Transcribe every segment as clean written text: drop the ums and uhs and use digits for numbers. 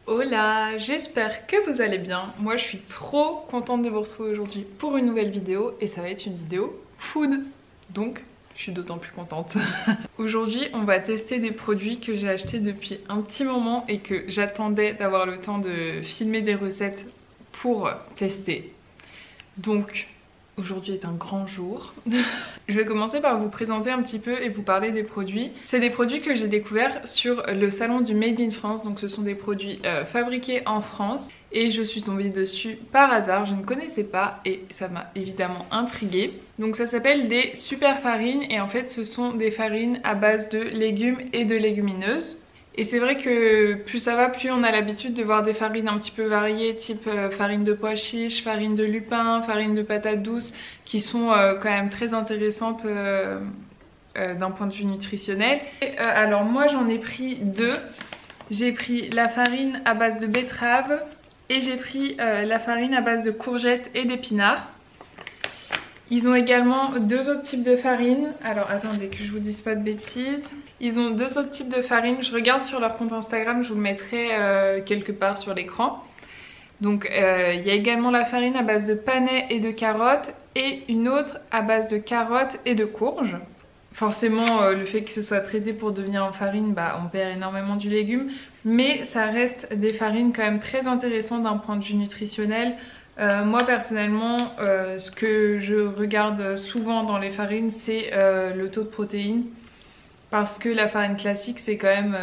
Hola, j'espère que vous allez bien. Moi je suis trop contente de vous retrouver aujourd'hui pour une nouvelle vidéo et ça va être une vidéo food. Donc je suis d'autant plus contente. Aujourd'hui on va tester des produits que j'ai achetés depuis un petit moment et que j'attendais d'avoir le temps de filmer des recettes pour tester. Donc aujourd'hui est un grand jour. Je vais commencer par vous présenter un petit peu et vous parler des produits. C'est des produits que j'ai découverts sur le salon du Made in France. Donc ce sont des produits fabriqués en France. Et je suis tombée dessus par hasard, je ne connaissais pas et ça m'a évidemment intriguée. Donc ça s'appelle des super farines et en fait ce sont des farines à base de légumes et de légumineuses. Et c'est vrai que plus ça va, plus on a l'habitude de voir des farines un petit peu variées, type farine de pois chiches, farine de lupin, farine de patates douces, qui sont quand même très intéressantes d'un point de vue nutritionnel. Alors moi j'en ai pris deux. J'ai pris la farine à base de betterave et j'ai pris la farine à base de courgettes et d'épinards. Ils ont également deux autres types de farine. Alors attendez que je vous dise pas de bêtises. Ils ont deux autres types de farine. Je regarde sur leur compte Instagram, je vous le mettrai quelque part sur l'écran. Donc il y a également la farine à base de panais et de carottes et une autre à base de carottes et de courges. Forcément le fait que ce soit traité pour devenir en farine, bah, on perd énormément du légume. Mais ça reste des farines quand même très intéressantes d'un point de vue nutritionnel. Moi personnellement, ce que je regarde souvent dans les farines, c'est le taux de protéines. Parce que la farine classique, c'est quand même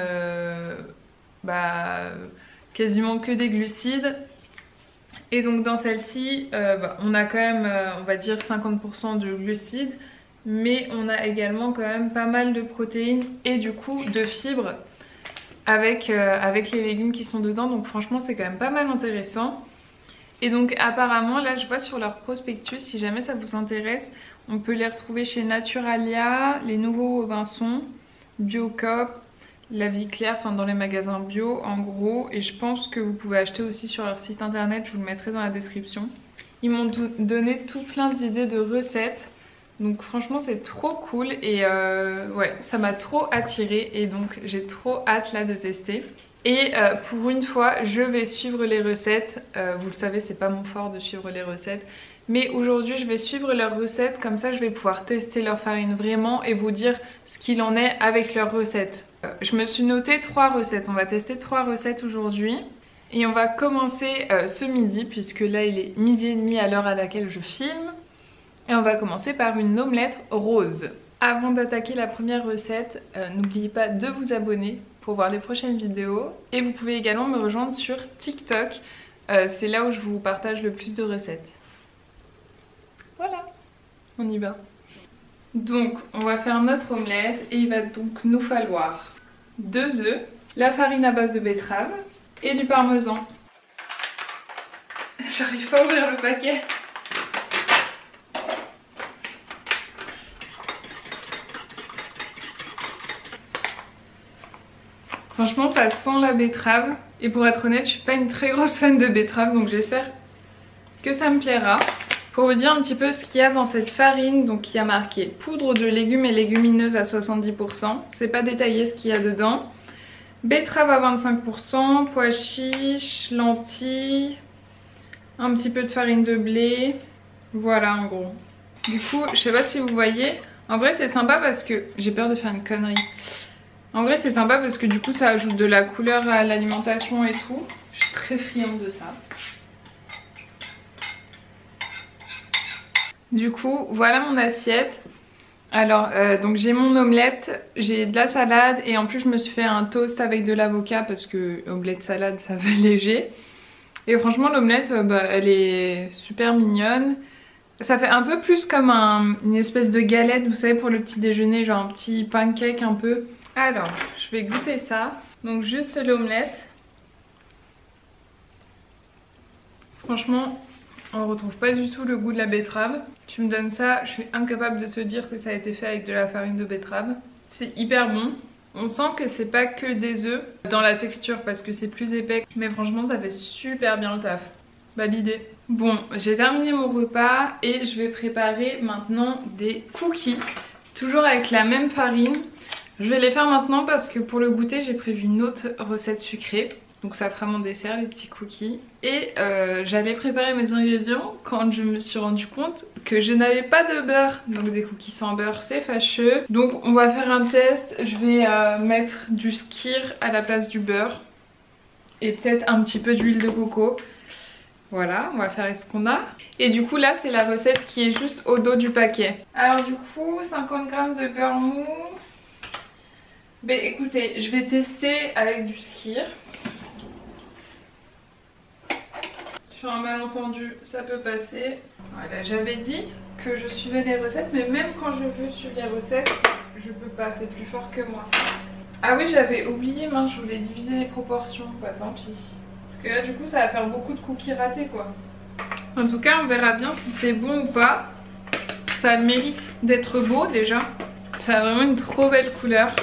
quasiment que des glucides. Et donc dans celle-ci, on a quand même, on va dire 50% de glucides. Mais on a également quand même pas mal de protéines et du coup de fibres avec les légumes qui sont dedans. Donc franchement, c'est quand même pas mal intéressant. Et donc apparemment, là je vois sur leur prospectus, si jamais ça vous intéresse, on peut les retrouver chez Naturalia, les Nouveaux Robinson, Biocoop, La Vie Claire, enfin dans les magasins bio en gros. Et je pense que vous pouvez acheter aussi sur leur site internet, je vous le mettrai dans la description. Ils m'ont donné tout plein d'idées de recettes. Donc franchement c'est trop cool et ouais, ça m'a trop attirée et donc j'ai trop hâte là de tester. Et pour une fois, je vais suivre les recettes. Vous le savez, c'est pas mon fort de suivre les recettes. Mais aujourd'hui, je vais suivre leurs recettes. Comme ça, je vais pouvoir tester leur farine vraiment et vous dire ce qu'il en est avec leurs recettes. Je me suis noté 3 recettes. On va tester 3 recettes aujourd'hui. Et on va commencer ce midi, puisque là, il est 12h30 à l'heure à laquelle je filme. Et on va commencer par une omelette rose. Avant d'attaquer la première recette, n'oubliez pas de vous abonner pour voir les prochaines vidéos. Et vous pouvez également me rejoindre sur TikTok. C'est là où je vous partage le plus de recettes. Voilà, on y va. Donc, on va faire notre omelette et il va donc nous falloir 2 œufs, la farine à base de betterave et du parmesan. J'arrive pas à ouvrir le paquet. Franchement ça sent la betterave et pour être honnête je suis pas une très grosse fan de betterave donc j'espère que ça me plaira. Pour vous dire un petit peu ce qu'il y a dans cette farine, donc il y a marqué poudre de légumes et légumineuses à 70%, c'est pas détaillé ce qu'il y a dedans. Betterave à 25%, pois chiches, lentilles, un petit peu de farine de blé, voilà en gros. Du coup je sais pas si vous voyez, en vrai c'est sympa parce que j'ai peur de faire une connerie. En vrai c'est sympa parce que du coup ça ajoute de la couleur à l'alimentation et tout. Je suis très friande de ça. Du coup voilà mon assiette. Alors donc j'ai mon omelette, j'ai de la salade et en plus je me suis fait un toast avec de l'avocat parce que omelette salade ça va léger. Et franchement l'omelette elle est super mignonne. Ça fait un peu plus comme une espèce de galette vous savez pour le petit déjeuner, genre un petit pancake un peu. Alors, je vais goûter ça. Donc juste l'omelette. Franchement, on retrouve pas du tout le goût de la betterave. Tu me donnes ça, je suis incapable de te dire que ça a été fait avec de la farine de betterave. C'est hyper bon. On sent que c'est pas que des œufs dans la texture parce que c'est plus épais. Mais franchement, ça fait super bien le taf. Validé. Bon, j'ai terminé mon repas et je vais préparer maintenant des cookies. Toujours avec la même farine. Je vais les faire maintenant parce que pour le goûter j'ai prévu une autre recette sucrée. Donc ça fera mon dessert, les petits cookies. Et j'allais préparer mes ingrédients quand je me suis rendu compte que je n'avais pas de beurre. Donc des cookies sans beurre, c'est fâcheux. Donc on va faire un test. Je vais mettre du skyr à la place du beurre. Et peut-être un petit peu d'huile de coco. Voilà, on va faire ce qu'on a. Et du coup là c'est la recette qui est juste au dos du paquet. Alors du coup 50 g de beurre mou. Ben écoutez, je vais tester avec du skyr. Sur un malentendu, ça peut passer. Voilà, j'avais dit que je suivais les recettes, mais même quand je veux suivre les recettes, je peux pas, c'est plus fort que moi. Ah oui, j'avais oublié, mince, je voulais diviser les proportions. Bah tant pis. Parce que là, du coup, ça va faire beaucoup de cookies ratés, quoi. En tout cas, on verra bien si c'est bon ou pas. Ça a le mérite d'être beau, déjà. Ça a vraiment une trop belle couleur.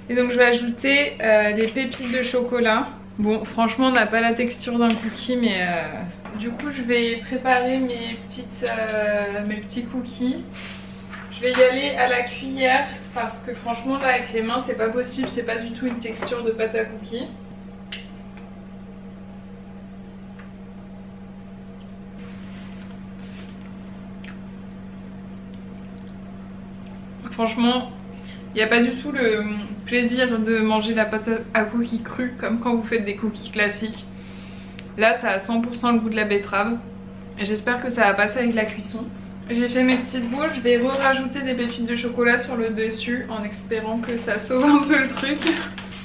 Et donc, je vais ajouter les pépites de chocolat. Bon, franchement, on n'a pas la texture d'un cookie, mais du coup, je vais préparer mes petits cookies. Je vais y aller à la cuillère parce que franchement, là, avec les mains, c'est pas possible. C'est pas du tout une texture de pâte à cookies. Franchement, il n'y a pas du tout le plaisir de manger la pâte à cookies crue comme quand vous faites des cookies classiques. Là ça a 100% le goût de la betterave et j'espère que ça va passer avec la cuisson. J'ai fait mes petites boules, je vais rajouter des pépites de chocolat sur le dessus en espérant que ça sauve un peu le truc.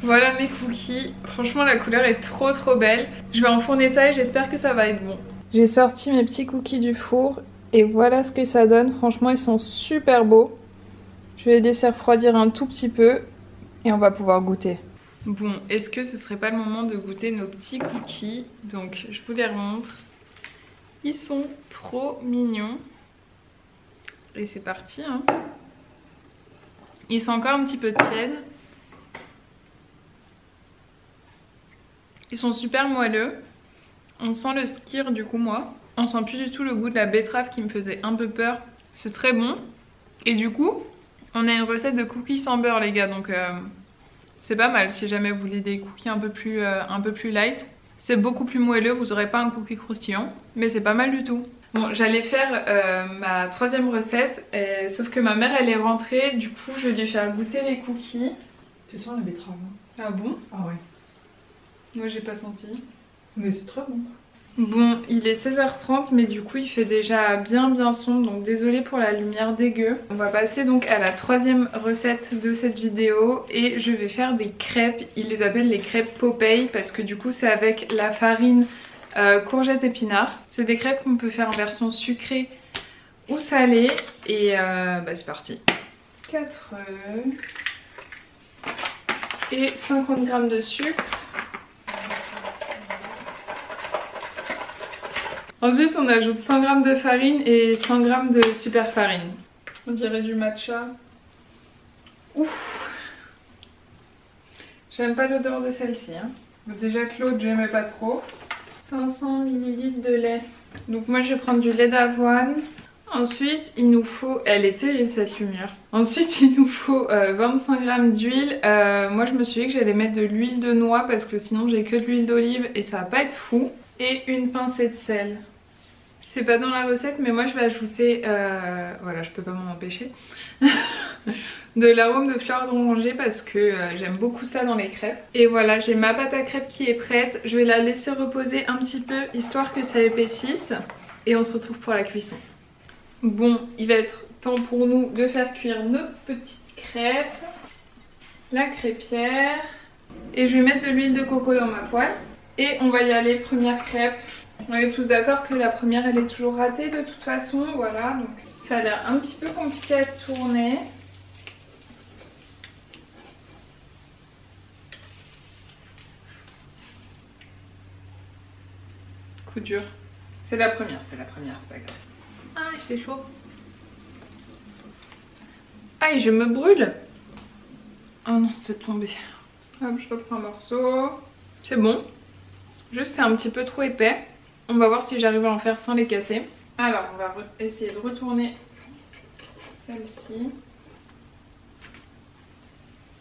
Voilà mes cookies, franchement la couleur est trop belle. Je vais enfourner ça et j'espère que ça va être bon. J'ai sorti mes petits cookies du four et voilà ce que ça donne, franchement ils sont super beaux. Je vais les laisser refroidir un tout petit peu et on va pouvoir goûter. Bon, est-ce que ce serait pas le moment de goûter nos petits cookies? Donc je vous les remontre. Ils sont trop mignons. Et c'est parti hein. Ils sont encore un petit peu tièdes. Ils sont super moelleux. On sent le skyr du coup moi. On sent plus du tout le goût de la betterave qui me faisait un peu peur. C'est très bon. Et du coup, on a une recette de cookies sans beurre les gars. Donc c'est pas mal si jamais vous voulez des cookies un peu plus light. C'est beaucoup plus moelleux, vous aurez pas un cookie croustillant. Mais c'est pas mal du tout. Bon, j'allais faire ma troisième recette, sauf que ma mère elle est rentrée, du coup je vais lui faire goûter les cookies. Tu sens la betterave hein? Ah bon? Ah ouais. Moi j'ai pas senti. Mais c'est très bon. Bon, il est 16h30 mais du coup il fait déjà bien sombre, donc désolée pour la lumière dégueu. On va passer donc à la troisième recette de cette vidéo et je vais faire des crêpes. Ils les appellent les crêpes Popeye parce que du coup c'est avec la farine courgette épinard. C'est des crêpes qu'on peut faire en version sucrée ou salée et bah c'est parti. 4 œufs et 50 g de sucre. Ensuite on ajoute 100 g de farine et 100 g de super farine. On dirait du matcha. Ouf. J'aime pas l'odeur de celle-ci hein. Déjà que l'autre j'aimais pas trop. 500 ml de lait. Donc moi je vais prendre du lait d'avoine. Ensuite il nous faut, elle est terrible cette lumière. Ensuite il nous faut 25 g d'huile. Moi je me suis dit que j'allais mettre de l'huile de noix parce que sinon j'ai que de l'huile d'olive et ça va pas être fou. Et une pincée de sel. C'est pas dans la recette mais moi je vais ajouter, voilà je peux pas m'en empêcher, de l'arôme de fleur d'oranger parce que j'aime beaucoup ça dans les crêpes. Et voilà, j'ai ma pâte à crêpes qui est prête. Je vais la laisser reposer un petit peu histoire que ça épaississe. Et on se retrouve pour la cuisson. Bon, il va être temps pour nous de faire cuire notre petite crêpe. La crêpière. Et je vais mettre de l'huile de coco dans ma poêle. Et on va y aller, première crêpe. On est tous d'accord que la première elle est toujours ratée de toute façon. Voilà, donc ça a l'air un petit peu compliqué à tourner. Coup dur. C'est la première, c'est pas grave. Ah, il fait chaud. Aïe, je me brûle. Oh non, c'est tombé. Hop, je reprends un morceau. C'est bon. Juste, c'est un petit peu trop épais. On va voir si j'arrive à en faire sans les casser. Alors, on va essayer de retourner celle-ci.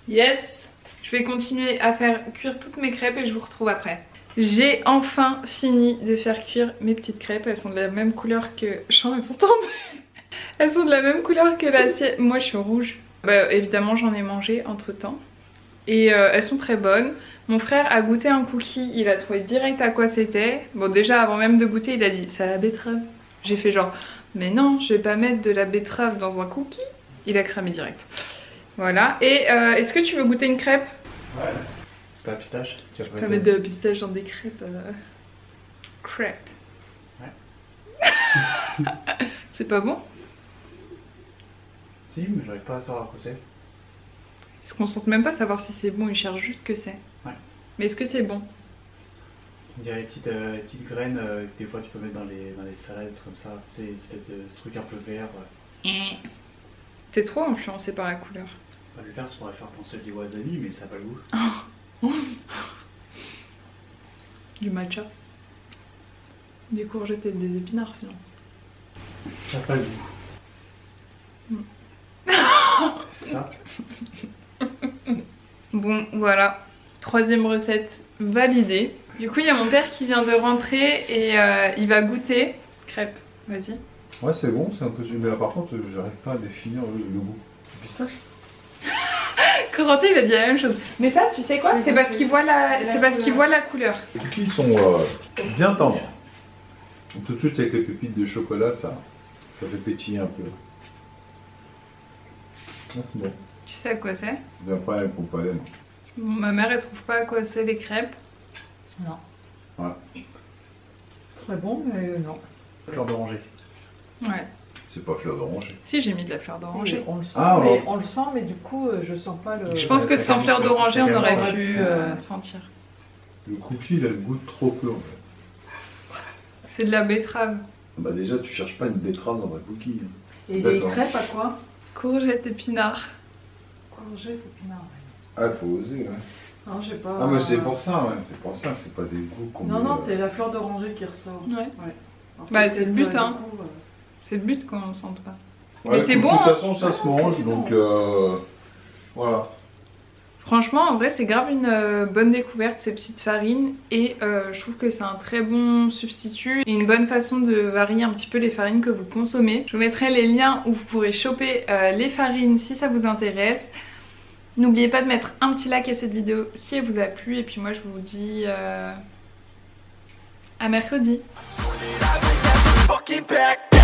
Yes! Je vais continuer à faire cuire toutes mes crêpes et je vous retrouve après. J'ai enfin fini de faire cuire mes petites crêpes. Elles sont de la même couleur que... J'en ai pourtant... Elles sont de la même couleur que l'assiette. Moi je suis rouge. Bah, évidemment j'en ai mangé entre temps. Et elles sont très bonnes. Mon frère a goûté un cookie, il a trouvé direct à quoi c'était. Bon déjà avant même de goûter il a dit c'est à la betterave. J'ai fait genre mais non je vais pas mettre de la betterave dans un cookie. Il a cramé direct. Voilà. Et est-ce que tu veux goûter une crêpe? Ouais. C'est pas pistache? Tu vas pas mettre de pistache dans des crêpes. Crêpes. Ouais. C'est pas bon? Si, mais j'arrive pas à savoir quoi c'est. Ils se concentrent même pas à savoir si c'est bon, ils cherchent juste ce que c'est. Ouais. Mais est-ce que c'est bon? On dirait les petites graines que des fois tu peux mettre dans les salades, des trucs comme ça. C'est une espèce de truc un peu vert. T'es trop influencé par la couleur. Bah, le vert ça pourrait faire penser du wasabi, mais ça n'a pas le goût. Du matcha. Des courgettes et des épinards sinon. Ça n'a pas le goût. C'est ça. Bon voilà, troisième recette validée. Du coup il y a mon père qui vient de rentrer et il va goûter. Crêpe, vas-y. Ouais c'est bon, c'est un peu... Mais là par contre j'arrive pas à définir le goût. Pistache. Corentin il va dire la même chose. Mais ça tu sais quoi? C'est parce qu'il voit la couleur. Les cookies sont bien tendres. Tout de suite avec les pépites de chocolat ça fait pétiller un peu. Bon. Tu sais à quoi c'est? J'ai un problème avec mon palais. Ma mère elle trouve pas à quoi c'est les crêpes. Non. Ouais. Très bon, mais non. Fleur d'oranger. Ouais. C'est pas fleur d'oranger. Si j'ai mis de la fleur d'oranger. Si, on le sent, Ah, mais ouais. on le sent, mais du coup, je sens pas le. Je pense que ça sans garde fleur le- d'oranger ça on garde aurait le- pu ouais. sentir. Le cookie il a le goût de trop peu en fait. C'est de la betterave. Bah déjà tu cherches pas une betterave dans un cookie. Et les D'accord. crêpes à quoi? Courgette épinard. Courgette, épinards. Ah faut oser ouais. Non, j'ai pas. Ah mais c'est pour ça ouais, c'est pour ça, c'est pas des goûts qu'on Non, met, non, c'est la fleur d'oranger qui ressort. Ouais. Alors, Bah, c'est le peut-être, but, hein. du coup, C'est le but qu'on ne sente pas. Ouais, Mais c'est de bon, toute hein. façon ça se Ah, mange c'est donc voilà. Franchement, en vrai, c'est grave une bonne découverte ces petites farines et je trouve que c'est un très bon substitut et une bonne façon de varier un petit peu les farines que vous consommez. Je vous mettrai les liens où vous pourrez choper les farines si ça vous intéresse. N'oubliez pas de mettre un petit like à cette vidéo si elle vous a plu et puis moi je vous dis à mercredi. fucking back down.